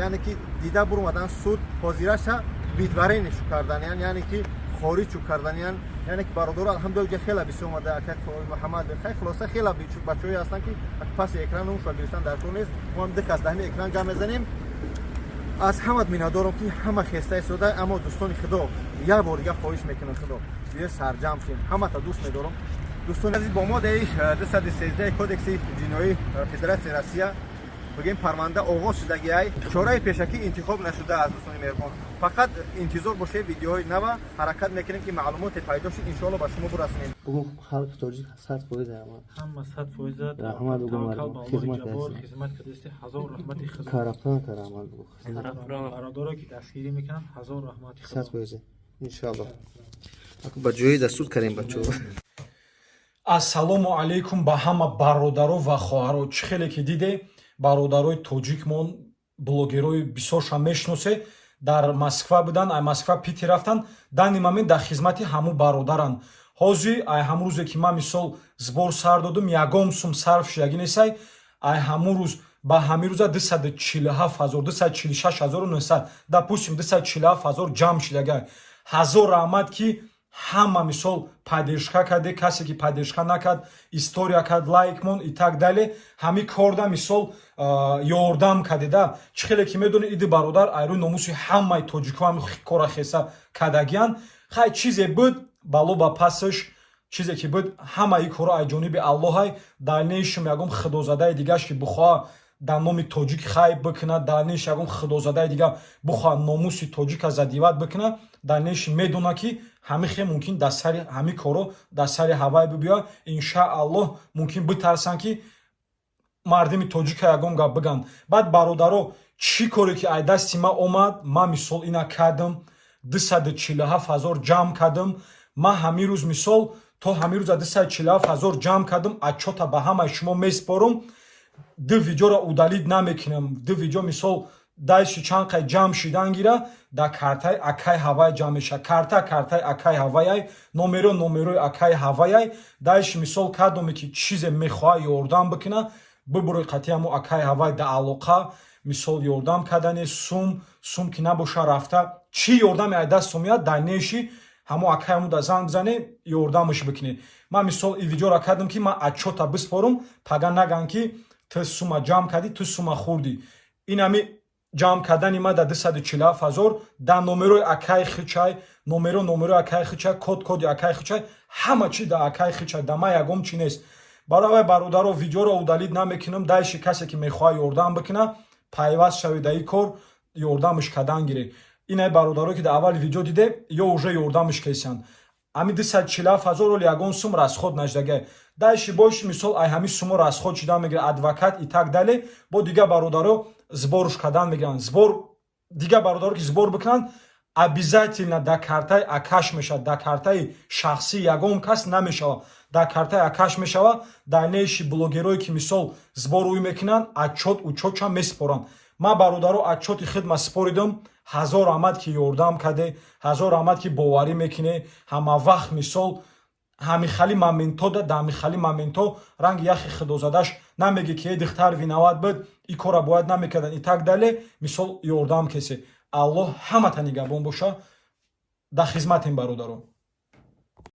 یعنی که دیده برمدن سود حاضرش ویدورینش کردن یعنی که خارج کردن یعنی که برادر الحمدلله خیلی بسیار اومده اکک محمد خیلی خلاصه خیلی بچه‌ای هستن که پس اکران اون رو گرفتن در کار نیست ما هم دک از دهمی اکران جمع می‌زنیم از همت می‌ندارم که همه خسته شده اما دوستان خدا یک بار دیگه خواهش میکنم خدا بیا سرجم شیم همه تا دوست می‌دارم دوستان عزیز با ما در 213 کودکس جنایی فدراسیون روسیه بگیم پرونده آغاز شدگی چاره پیشکی انتخاب نشده از دوستان مهربان فقط انتظار باشه ویدیوهای نو حرکت میکنیم که معلومات پیدا شد ان شاء الله به شما برسونیم بگو خلق تاجیک 100% همه 100% رحمت بگو خدمت کردستی هزار رحمت خدا کارافنا کرامت بگو برادرایی که دستگیری میکنن هزار رحمت خدا 100% ان شاء الله اكو بجوي دستور کریم بچو ассалому алейкум ба ҳама бародаро ва хоҳаро чӣ хеле ки диде бародарои тоҷикмон блогерои бисёрша мешносе дар москва будан ай москва пити рафтан дани момент дар хизмати ҳаму бародаранд ҳозир ай ҳамун рӯзе ки ман мисол збор сар додум ягон сум сарф шудагинесай ай ҳамун рӯз ба ҳамин рӯза 247900 допустим 247000 ҷамъ шудагай ҳазор раҳмат ки ҳама мисол паддержка карде касе ки паддержка накард история кард лайкмон и так дале ҳами корда мисол ёрдам кардеда чӣ хеле ки медони иди бародар айрӯи номуси ҳамаи тоҷикоам кора хеса кардагиян хай чизе буд бало ба пасаш чизе ки буд ҳамаи кора ай ҷониби аллоҳай дальнейшум ягон худозадаи дигаш ки бихоҳа дар номи тоҷик хай бикунад дальнейш ягон худозадаи дига бихоҳа номуси тоҷика задиват бикунад дальнейш медона ки ҳами хе мумкин дар сари ҳами коро дар сари ҳавай бибиёд иншааллоҳ мумкин битарсан ки мардими тоҷика ягон гап биган баъд бародаро чӣ коре ки ай дасти ман омад ман мисол ина кардам 247000 ҷамъ кардам ман ҳамин рӯз мисол то ҳамин рӯза 247000 ҷамъ кардам отчёта ба ҳамаи шумо месупорам ду видеоро удалид намекунам ду видео мисол дайши чанд қай ҷамъ шидан гира дар картаи акай ҳавай ҷамъ меша картаи акай ҳаваяй номерои акай ҳаваяй дайши мисол кардаме ки чизе мехоҳа ёрдам бикуна бибурои қатъи ҳамо акай ҳавай дар алоқа мисол ёрдам кардане сум ки набоша рафта чӣ ёрдаме ай даст омияд дар неши ҳамо акайамо дар занг бизане ёрдамаш бикунед ман мисол и видеоро кардам ки ман отчёта биспорам пага наган ки ту сума ҷамъ кардӣ ту сума хӯрдӣ инами ҷамъ кардани ма дар 247000 дар номерои акай хичай номерои акай хичай коди акай хичай ҳама чӣ дар акай хичай дар ман ягон чӣ нест барои бародаро видеоро удалид намекунам дайши касе ки мехоҳад ёрдам бикуна пайваст шавед дар ин кор ёрдамаш кардан гиред инай бародарое ки дар аввали видео диде ё уже ёрдамаш кесанд ами 247000 ягон сум расход нашудагай дайши бош мисол ай ҳами сумо расход шуда мегирад адвокат и так дале бо дига бародаро зборш кардан мегиранд збор дига бародаро ки збор бикунанд обязательно дар картаи акаш мешавад дар картаи шахсӣ ягон кас намешавад дар картаи акаш мешавад дар неши блогерое ки мисол збор рӯй мекунанд отчёт учётча месупоранд ман бародаро отчёти хидмат супоридам ҳазор раҳмат ки ёрдам карде ҳазор раҳмат ки боварӣ мекунед ҳама вақт мисол ҳамихали моментҳо дар ҳамихали моментҳо ранги яхи худозадаш намеги ки духтар виноват буд и кора бояд намекардан и так дале мисол ёрдам кесе аллоҳ ҳамата нигабон боша дар хизматем бародаро